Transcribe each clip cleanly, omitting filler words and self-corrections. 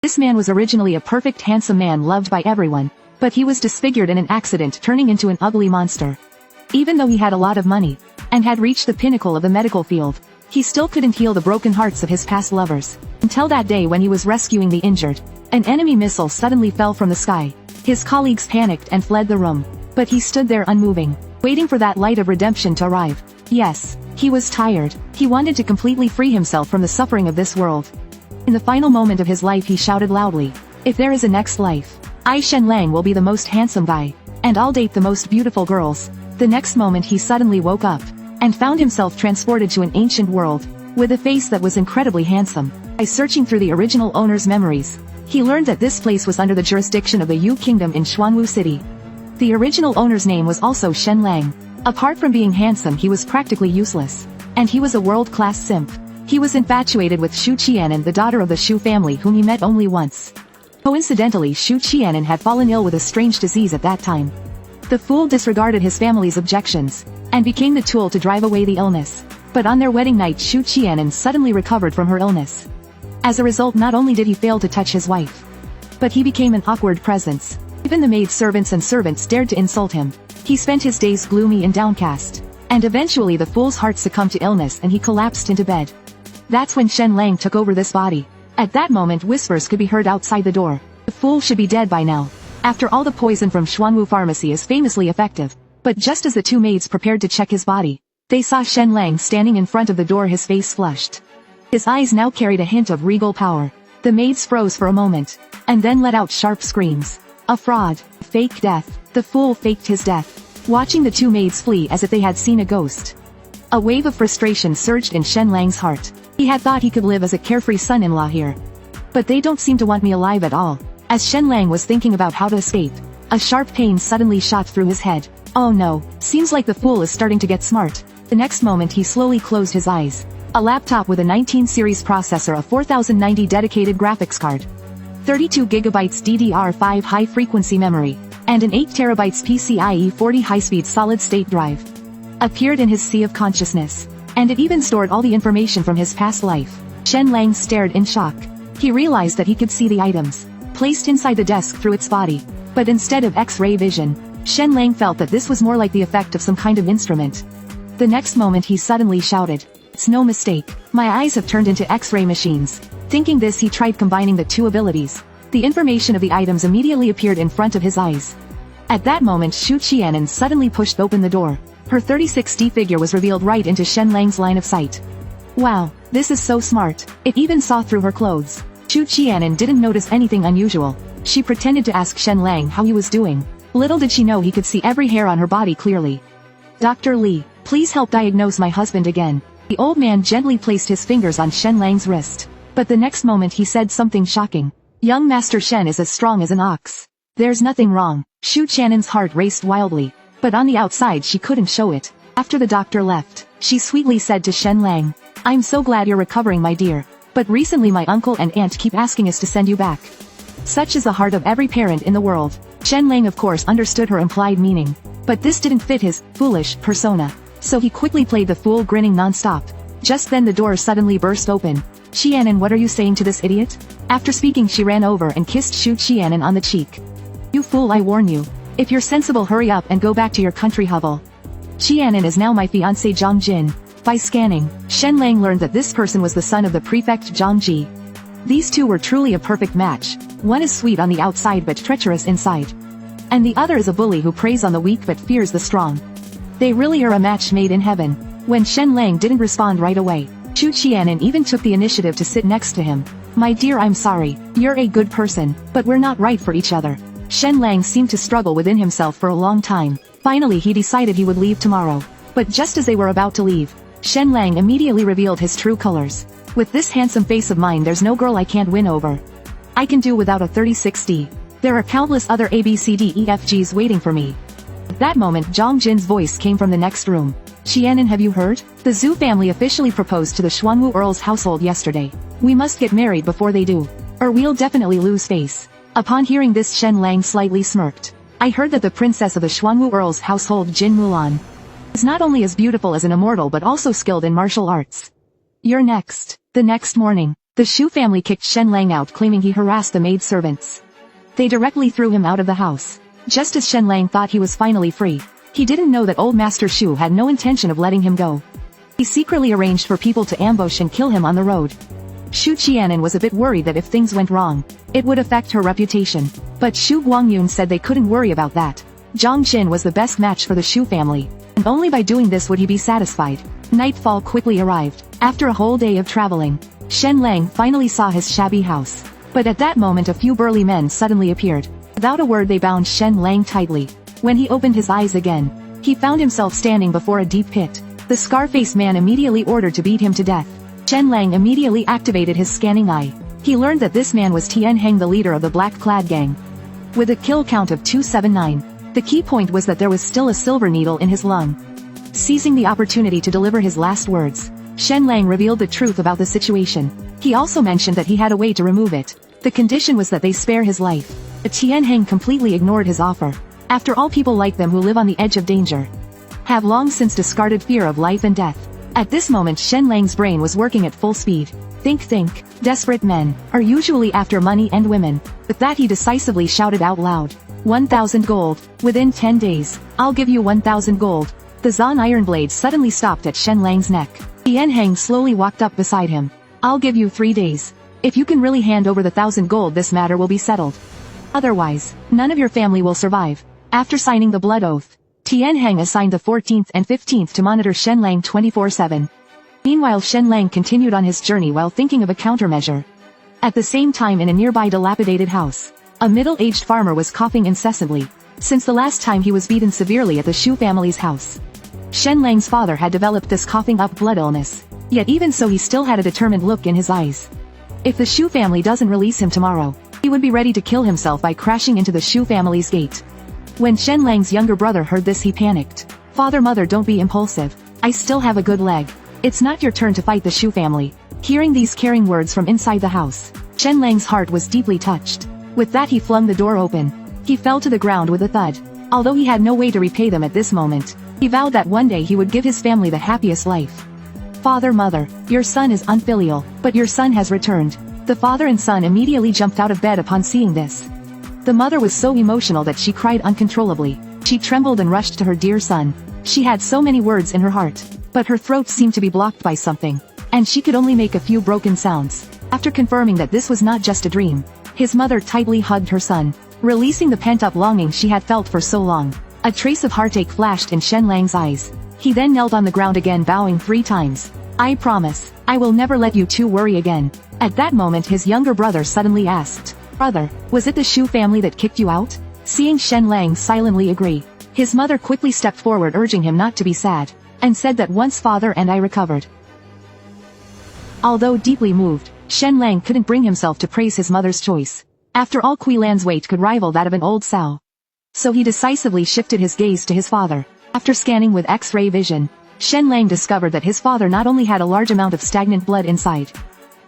This man was originally a perfect handsome man loved by everyone, but he was disfigured in an accident, turning into an ugly monster. Even though he had a lot of money, and had reached the pinnacle of the medical field, he still couldn't heal the broken hearts of his past lovers. Until that day when he was rescuing the injured, an enemy missile suddenly fell from the sky. His colleagues panicked and fled the room, but he stood there unmoving, waiting for that light of redemption to arrive. Yes, he was tired. He wanted to completely free himself from the suffering of this world. In the final moment of his life he shouted loudly, "If there is a next life, I Shen Lang will be the most handsome guy, and I'll date the most beautiful girls." The next moment he suddenly woke up, and found himself transported to an ancient world, with a face that was incredibly handsome. By searching through the original owner's memories, he learned that this place was under the jurisdiction of the Yu Kingdom in Xuanwu City. The original owner's name was also Shen Lang. Apart from being handsome he was practically useless, and he was a world-class simp. He was infatuated with Xu Qianan, the daughter of the Xu family whom he met only once. Coincidentally, Xu Qianan had fallen ill with a strange disease at that time. The fool disregarded his family's objections, and became the tool to drive away the illness. But on their wedding night Xu Qianan suddenly recovered from her illness. As a result, not only did he fail to touch his wife, but he became an awkward presence. Even the maid servants and servants dared to insult him. He spent his days gloomy and downcast, and eventually the fool's heart succumbed to illness and he collapsed into bed. That's when Shen Lang took over this body. At that moment whispers could be heard outside the door. The fool should be dead by now. After all, the poison from Xuanwu Pharmacy is famously effective. But just as the two maids prepared to check his body, they saw Shen Lang standing in front of the door, his face flushed. His eyes now carried a hint of regal power. The maids froze for a moment, and then let out sharp screams. A fraud. Fake death. The fool faked his death, watching the two maids flee as if they had seen a ghost. A wave of frustration surged in Shen Lang's heart. He had thought he could live as a carefree son-in-law here. But they don't seem to want me alive at all. As Shen Lang was thinking about how to escape, a sharp pain suddenly shot through his head. Oh no, seems like the fool is starting to get smart. The next moment he slowly closed his eyes. A laptop with a 19 series processor, a 4090 dedicated graphics card, 32 GB DDR5 high-frequency memory, and an 8 TB PCIe 40 high-speed solid-state drive appeared in his sea of consciousness. And it even stored all the information from his past life. Shen Lang stared in shock. He realized that he could see the items placed inside the desk through its body. But instead of X-ray vision, Shen Lang felt that this was more like the effect of some kind of instrument. The next moment he suddenly shouted, "It's no mistake. My eyes have turned into X-ray machines." Thinking this, he tried combining the two abilities. The information of the items immediately appeared in front of his eyes. At that moment Xu Qianan suddenly pushed open the door. Her 36D figure was revealed right into Shen Lang's line of sight. Wow, this is so smart. It even saw through her clothes. Xu Qianan didn't notice anything unusual. She pretended to ask Shen Lang how he was doing. Little did she know he could see every hair on her body clearly. "Dr. Li, please help diagnose my husband again." The old man gently placed his fingers on Shen Lang's wrist. But the next moment he said something shocking. "Young Master Shen is as strong as an ox. There's nothing wrong." Xu Qianan's heart raced wildly. But on the outside she couldn't show it. After the doctor left, she sweetly said to Shen Lang, "I'm so glad you're recovering, my dear. But recently my uncle and aunt keep asking us to send you back." Such is the heart of every parent in the world. Shen Lang of course understood her implied meaning. But this didn't fit his foolish persona. So he quickly played the fool, grinning non-stop. Just then the door suddenly burst open. "Qianan, what are you saying to this idiot?" After speaking she ran over and kissed Xu Qianan on the cheek. "You fool, I warn you. If you're sensible, hurry up and go back to your country hovel. Qianan is now my fiancé Zhang Jin." By scanning, Shen Lang learned that this person was the son of the prefect Zhang Ji. These two were truly a perfect match. One is sweet on the outside but treacherous inside. And the other is a bully who preys on the weak but fears the strong. They really are a match made in heaven. When Shen Lang didn't respond right away, Xu Qianan even took the initiative to sit next to him. "My dear, I'm sorry. You're a good person, but we're not right for each other." Shen Lang seemed to struggle within himself for a long time. Finally he decided he would leave tomorrow. But just as they were about to leave, Shen Lang immediately revealed his true colors. "With this handsome face of mine there's no girl I can't win over. I can do without a 36D. There are countless other ABCDEFGs waiting for me." At that moment Zhang Jin's voice came from the next room. "Qianan, have you heard? The Zhu family officially proposed to the Xuanwu Earl's household yesterday. We must get married before they do, or we'll definitely lose face." Upon hearing this Shen Lang slightly smirked. "I heard that the princess of the Xuanwu Earl's household, Jin Mulan, is not only as beautiful as an immortal but also skilled in martial arts. You're next." The next morning, The Shu family kicked Shen Lang out, claiming he harassed the maid servants. They directly threw him out of the house. Just as Shen Lang thought he was finally free, he didn't know that old Master Shu had no intention of letting him go. He secretly arranged for people to ambush and kill him on the road. Shu Qianan was a bit worried that if things went wrong, it would affect her reputation. But Shu Guangyun said they couldn't worry about that. Zhang Jin was the best match for the Shu family, and only by doing this would he be satisfied. Nightfall quickly arrived. After a whole day of traveling, Shen Lang finally saw his shabby house. But at that moment a few burly men suddenly appeared. Without a word they bound Shen Lang tightly. When he opened his eyes again, he found himself standing before a deep pit. The Scar-faced man immediately ordered to beat him to death. Shen Lang immediately activated his scanning eye. He learned that this man was Tian Heng, the leader of the black-clad gang. With a kill count of 279, the key point was that there was still a silver needle in his lung. Seizing the opportunity to deliver his last words, Shen Lang revealed the truth about the situation. He also mentioned that he had a way to remove it. The condition was that they spare his life. But Tian Heng completely ignored his offer. After all, people like them who live on the edge of danger have long since discarded fear of life and death. At this moment Shen Lang's brain was working at full speed. Think. Desperate men are usually after money and women. With that he decisively shouted out loud. 1,000 gold. Within 10 days, I'll give you 1,000 gold. The Zan iron blade suddenly stopped at Shen Lang's neck. Tian Heng slowly walked up beside him. I'll give you 3 days. If you can really hand over the 1,000 gold, this matter will be settled. Otherwise, none of your family will survive. After signing the blood oath, Tian Heng assigned the 14th and 15th to monitor Shen Lang 24/7. Meanwhile Shen Lang continued on his journey while thinking of a countermeasure. At the same time, in a nearby dilapidated house, a middle-aged farmer was coughing incessantly. Since the last time he was beaten severely at the Shu family's house, Shen Lang's father had developed this coughing-up blood illness. Yet even so he still had a determined look in his eyes. If the Shu family doesn't release him tomorrow, he would be ready to kill himself by crashing into the Shu family's gate. When Shen Lang's younger brother heard this he panicked. Father, mother, don't be impulsive. I still have a good leg. It's not your turn to fight the Shu family. Hearing these caring words from inside the house, Shen Lang's heart was deeply touched. With that he flung the door open. He fell to the ground with a thud. Although he had no way to repay them at this moment, he vowed that one day he would give his family the happiest life. Father, mother, your son is unfilial, but your son has returned. The father and son immediately jumped out of bed upon seeing this. The mother was so emotional that she cried uncontrollably. She trembled and rushed to her dear son. She had so many words in her heart, but her throat seemed to be blocked by something, and she could only make a few broken sounds. After confirming that this was not just a dream, his mother tightly hugged her son, releasing the pent-up longing she had felt for so long. A trace of heartache flashed in Shen Lang's eyes. He then knelt on the ground again, bowing 3 times. I promise, I will never let you two worry again. At that moment his younger brother suddenly asked, Brother, was it the Shu family that kicked you out? Seeing Shen Lang silently agree, his mother quickly stepped forward, urging him not to be sad, and said that once father and I recovered. Although deeply moved, Shen Lang couldn't bring himself to praise his mother's choice. After all, Kui Lan's weight could rival that of an old sow. So he decisively shifted his gaze to his father. After scanning with X-ray vision, Shen Lang discovered that his father not only had a large amount of stagnant blood inside,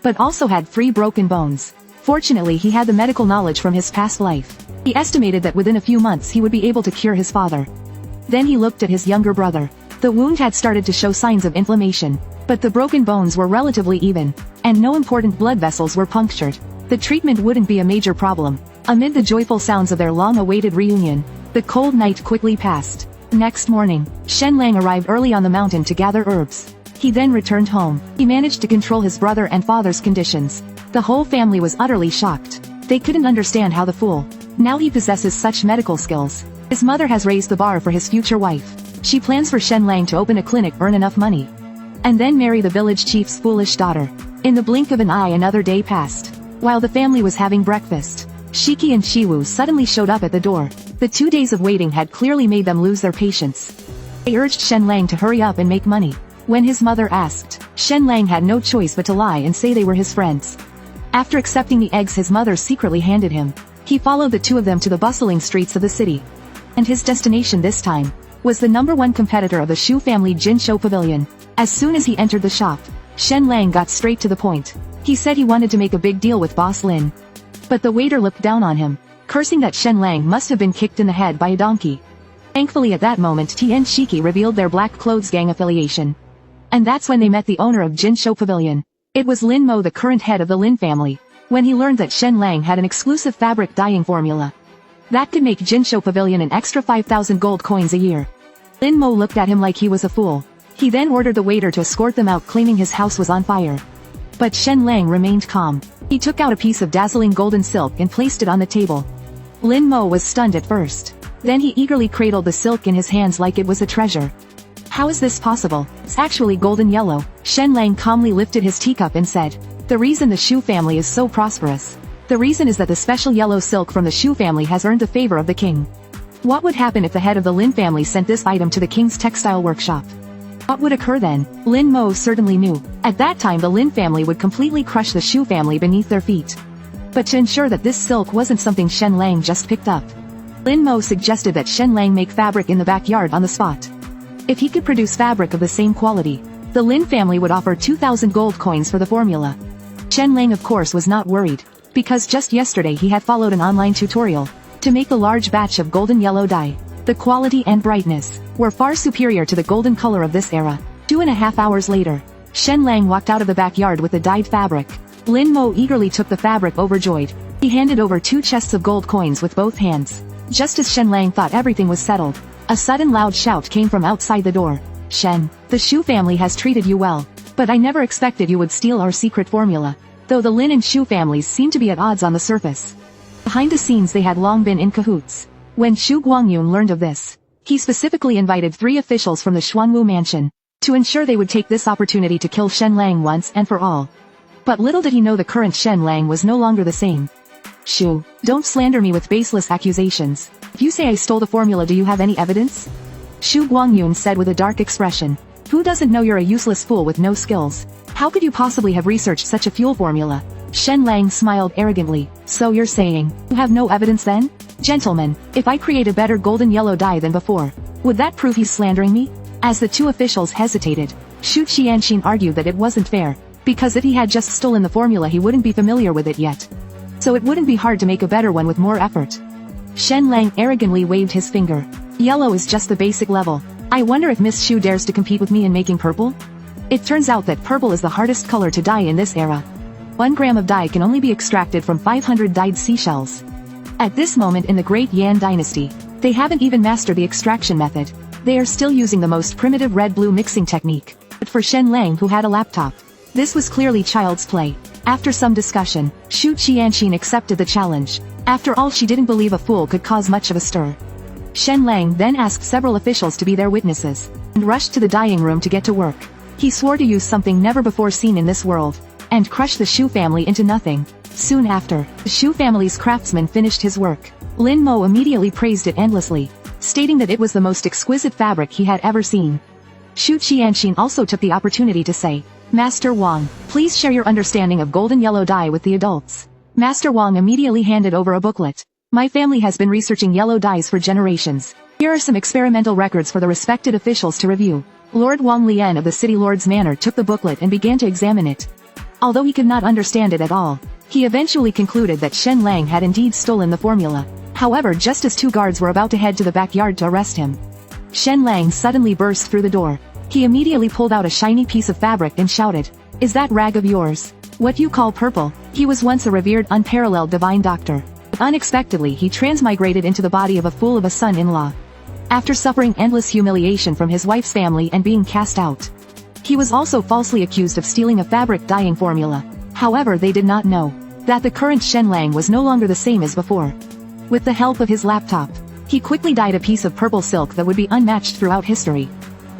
but also had 3 broken bones. Fortunately he had the medical knowledge from his past life. He estimated that within a few months he would be able to cure his father. Then he looked at his younger brother. The wound had started to show signs of inflammation, but the broken bones were relatively even, and no important blood vessels were punctured. The treatment wouldn't be a major problem. Amid the joyful sounds of their long-awaited reunion, the cold night quickly passed. Next morning, Shen Lang arrived early on the mountain to gather herbs. He then returned home. He managed to control his brother and father's conditions. The whole family was utterly shocked. They couldn't understand how the fool. Now he possesses such medical skills. His mother has raised the bar for his future wife. She plans for Shen Lang to open a clinic, earn enough money, and then marry the village chief's foolish daughter. In the blink of an eye another day passed. While the family was having breakfast, Shiki and Shiwu suddenly showed up at the door. The 2 days of waiting had clearly made them lose their patience. They urged Shen Lang to hurry up and make money. When his mother asked, Shen Lang had no choice but to lie and say they were his friends. After accepting the eggs his mother secretly handed him, he followed the 2 of them to the bustling streets of the city. And his destination this time was the #1 competitor of the Shu family, Jinsho Pavilion. As soon as he entered the shop, Shen Lang got straight to the point. He said he wanted to make a big deal with Boss Lin. But the waiter looked down on him, cursing that Shen Lang must have been kicked in the head by a donkey. Thankfully at that moment T and Shiki revealed their black clothes gang affiliation. And that's when they met the owner of Jinsho Pavilion. It was Lin Mo, the current head of the Lin family, when he learned that Shen Lang had an exclusive fabric dyeing formula that could make Jinsho Pavilion an extra 5,000 gold coins a year. Lin Mo looked at him like he was a fool. He then ordered the waiter to escort them out, claiming his house was on fire. But Shen Lang remained calm. He took out a piece of dazzling golden silk and placed it on the table. Lin Mo was stunned at first. Then he eagerly cradled the silk in his hands like it was a treasure. How is this possible? It's actually golden yellow. Shen Lang calmly lifted his teacup and said, the reason the Shu family is so prosperous. The reason is that the special yellow silk from the Shu family has earned the favor of the king. What would happen if the head of the Lin family sent this item to the king's textile workshop? What would occur then? Lin Mo certainly knew. At that time the Lin family would completely crush the Shu family beneath their feet. But to ensure that this silk wasn't something Shen Lang just picked up, Lin Mo suggested that Shen Lang make fabric in the backyard on the spot. If he could produce fabric of the same quality, the Lin family would offer 2,000 gold coins for the formula. Shen Lang of course was not worried, because just yesterday he had followed an online tutorial to make a large batch of golden yellow dye. The quality and brightness were far superior to the golden color of this era. 2.5 hours later, Shen Lang walked out of the backyard with the dyed fabric. Lin Mo eagerly took the fabric overjoyed. He handed over 2 chests of gold coins with both hands. Just as Shen Lang thought everything was settled, a sudden loud shout came from outside the door. Shen, the Shu family has treated you well, but I never expected you would steal our secret formula. Though the Lin and Shu families seem to be at odds on the surface, behind the scenes they had long been in cahoots. When Shu Guangyun learned of this, he specifically invited 3 officials from the Xuanwu mansion to ensure they would take this opportunity to kill Shen Lang once and for all. But little did he know the current Shen Lang was no longer the same. Shu, don't slander me with baseless accusations. If you say I stole the formula, do you have any evidence? Shu Guangyun said with a dark expression. Who doesn't know you're a useless fool with no skills? How could you possibly have researched such a fuel formula? Shen Lang smiled arrogantly. So you're saying, you have no evidence then? Gentlemen, if I create a better golden yellow dye than before, would that prove he's slandering me? As the 2 officials hesitated, Shu Qianxin argued that it wasn't fair, because if he had just stolen the formula he wouldn't be familiar with it yet. So it wouldn't be hard to make a better one with more effort. Shen Lang arrogantly waved his finger. Yellow is just the basic level. I wonder if Miss Shu dares to compete with me in making purple? It turns out that purple is the hardest color to dye in this era. 1 gram of dye can only be extracted from 500 dyed seashells. At this moment in the Great Yan Dynasty, they haven't even mastered the extraction method. They are still using the most primitive red-blue mixing technique. But for Shen Lang, who had a laptop, this was clearly child's play. After some discussion, Shu Qianxin accepted the challenge. After all, she didn't believe a fool could cause much of a stir. Shen Lang then asked several officials to be their witnesses, and rushed to the dyeing room to get to work. He swore to use something never before seen in this world, and crush the Shu family into nothing. Soon after, the Shu family's craftsman finished his work. Lin Mo immediately praised it endlessly, stating that it was the most exquisite fabric he had ever seen. Shu Qianxin also took the opportunity to say, Master Wang, please share your understanding of golden yellow dye with the adults. Master Wang immediately handed over a booklet. My family has been researching yellow dyes for generations. Here are some experimental records for the respected officials to review. Lord Wang Lian of the City Lord's Manor took the booklet and began to examine it. Although he could not understand it at all, he eventually concluded that Shen Lang had indeed stolen the formula. However, just as 2 guards were about to head to the backyard to arrest him, Shen Lang suddenly burst through the door. He immediately pulled out a shiny piece of fabric and shouted, Is that rag of yours? What you call purple? He was once a revered, unparalleled divine doctor. But unexpectedly he transmigrated into the body of a fool of a son-in-law. After suffering endless humiliation from his wife's family and being cast out, he was also falsely accused of stealing a fabric dyeing formula. However, they did not know that the current Shen Lang was no longer the same as before. With the help of his laptop, he quickly dyed a piece of purple silk that would be unmatched throughout history.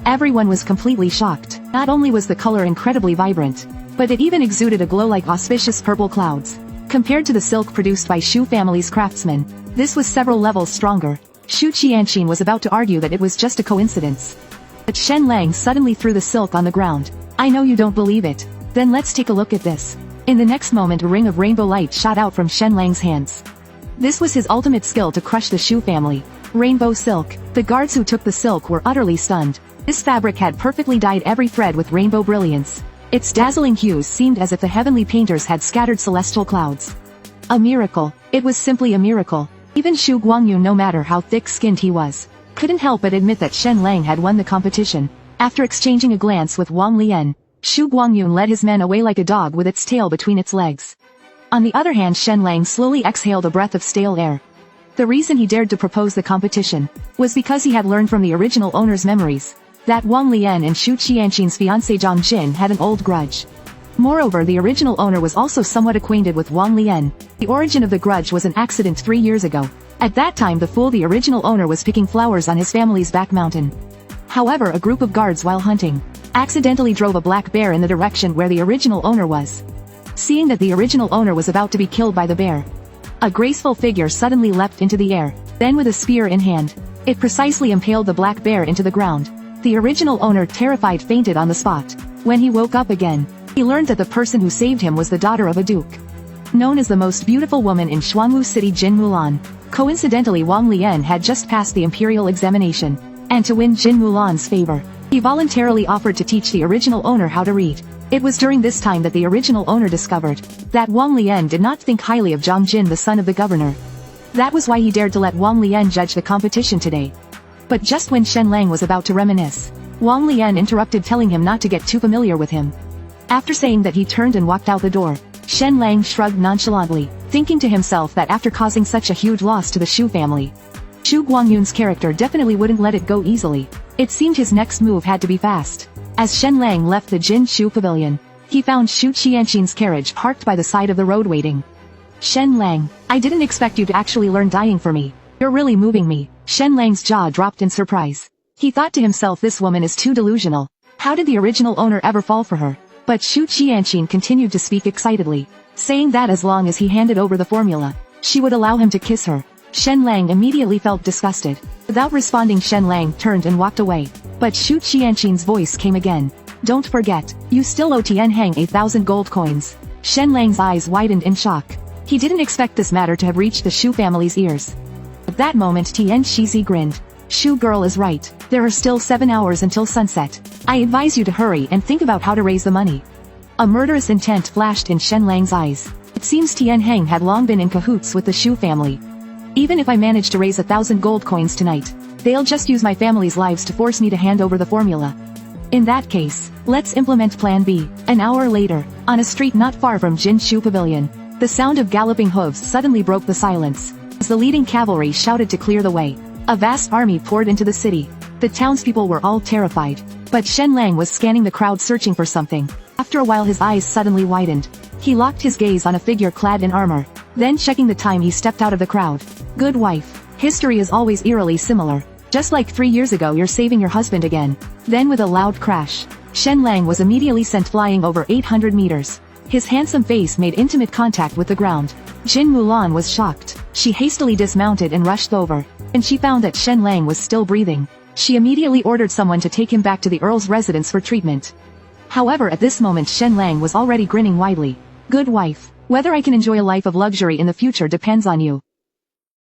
Everyone was completely shocked. Not only was the color incredibly vibrant, but it even exuded a glow like auspicious purple clouds. Compared to the silk produced by Shu family's craftsmen, this was several levels stronger. Shu Qianxin was about to argue that it was just a coincidence, but Shen Lang suddenly threw the silk on the ground. I know you don't believe it. Then let's take a look at this. In the next moment, a ring of rainbow light shot out from Shen Lang's hands. This was his ultimate skill to crush the Shu family. Rainbow silk. The guards who took the silk were utterly stunned. This fabric had perfectly dyed every thread with rainbow brilliance. Its dazzling hues seemed as if the heavenly painters had scattered celestial clouds. A miracle. It was simply a miracle. Even Shu Guangyun, no matter how thick-skinned he was, couldn't help but admit that Shen Lang had won the competition. After exchanging a glance with Wang Lian, Shu Guangyun led his men away like a dog with its tail between its legs. On the other hand, Shen Lang slowly exhaled a breath of stale air. The reason he dared to propose the competition was because he had learned from the original owner's memories that Wang Lian and Shu Qianqin's fiancé Zhang Jin had an old grudge. Moreover, the original owner was also somewhat acquainted with Wang Lian. The origin of the grudge was an accident 3 years ago. At that time, the original owner was picking flowers on his family's back mountain. However, a group of guards while hunting accidentally drove a black bear in the direction where the original owner was. Seeing that the original owner was about to be killed by the bear, a graceful figure suddenly leapt into the air, then with a spear in hand, it precisely impaled the black bear into the ground. The original owner, terrified, fainted on the spot. When he woke up again, he learned that the person who saved him was the daughter of a duke, known as the most beautiful woman in Xuanwu City, Jin Mulan. Coincidentally, Wang Lian had just passed the imperial examination, and to win Jin Mulan's favor, he voluntarily offered to teach the original owner how to read. It was during this time that the original owner discovered that Wang Lian did not think highly of Zhang Jin, the son of the governor. That was why he dared to let Wang Lian judge the competition today. But just when Shen Lang was about to reminisce, Wang Lian interrupted, telling him not to get too familiar with him. After saying that, he turned and walked out the door. Shen Lang shrugged nonchalantly, thinking to himself that after causing such a huge loss to the Shu family, Shu Guangyun's character definitely wouldn't let it go easily. It seemed his next move had to be fast. As Shen Lang left the Jin Shu pavilion, he found Shu Qianqin's carriage parked by the side of the road waiting. Shen Lang, I didn't expect you to actually learn dying for me. You're really moving me. Shen Lang's jaw dropped in surprise. He thought to himself, this woman is too delusional. How did the original owner ever fall for her? But Shu Qianqin continued to speak excitedly, saying that as long as he handed over the formula, she would allow him to kiss her. Shen Lang immediately felt disgusted. Without responding, Shen Lang turned and walked away. But Shu Qianqin's voice came again. Don't forget, you still owe Tian Heng 8,000 gold coins. Shen Lang's eyes widened in shock. He didn't expect this matter to have reached the Shu family's ears. At that moment, Tian Shizi grinned. Shu girl is right. There are still 7 hours until sunset. I advise you to hurry and think about how to raise the money. A murderous intent flashed in Shen Lang's eyes. It seems Tian Heng had long been in cahoots with the Shu family. Even if I manage to raise 1,000 gold coins tonight, they'll just use my family's lives to force me to hand over the formula. In that case, let's implement Plan B. An hour later, on a street not far from Jin Shu Pavilion, the sound of galloping hooves suddenly broke the silence. As the leading cavalry shouted to clear the way, a vast army poured into the city. The townspeople were all terrified, but Shen Lang was scanning the crowd, searching for something. After a while, his eyes suddenly widened. He locked his gaze on a figure clad in armor. Then, checking the time, he stepped out of the crowd. Good wife. History is always eerily similar. Just like 3 years ago, you're saving your husband again. Then with a loud crash, Shen Lang was immediately sent flying over 800 meters. His handsome face made intimate contact with the ground. Jin Mulan was shocked. She hastily dismounted and rushed over, and she found that Shen Lang was still breathing. She immediately ordered someone to take him back to the Earl's residence for treatment. However, at this moment, Shen Lang was already grinning widely. Good wife. Whether I can enjoy a life of luxury in the future depends on you.